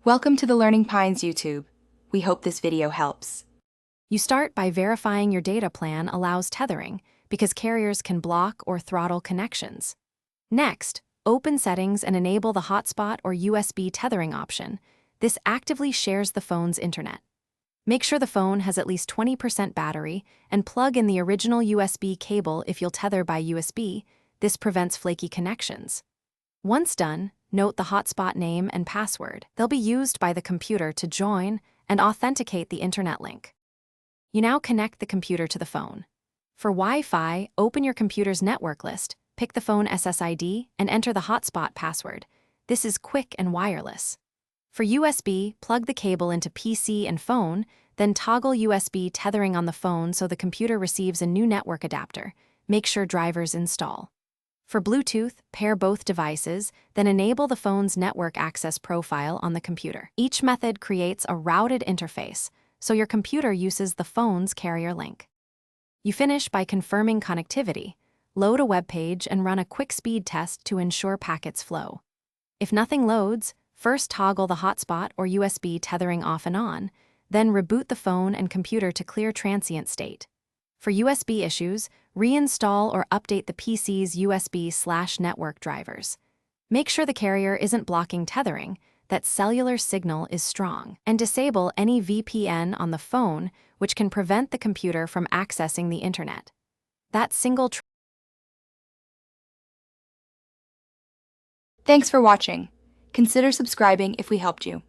Welcome to the Learning Pines YouTube. We hope this video helps. You start by verifying your data plan allows tethering, because carriers can block or throttle connections. Next, open settings and enable the hotspot or USB tethering option. This actively shares the phone's internet. Make sure the phone has at least 20% battery and plug in the original USB cable if you'll tether by USB. This prevents flaky connections. Once done, note the hotspot name and password. They'll be used by the computer to join and authenticate the internet link. You now connect the computer to the phone. For Wi-Fi, open your computer's network list, pick the phone SSID, and enter the hotspot password. This is quick and wireless. For USB, plug the cable into PC and phone, then toggle USB tethering on the phone so the computer receives a new network adapter. Make sure drivers install. For Bluetooth, pair both devices, then enable the phone's network access profile on the computer. Each method creates a routed interface, so your computer uses the phone's carrier link. You finish by confirming connectivity, load a web page, and run a quick speed test to ensure packets flow. If nothing loads, first toggle the hotspot or USB tethering off and on, then reboot the phone and computer to clear transient state. For USB issues, reinstall or update the PC's USB/network drivers. Make sure the carrier isn't blocking tethering, that cellular signal is strong, and disable any VPN on the phone, which can prevent the computer from accessing the internet. That single Thanks for watching. Consider subscribing if we helped you.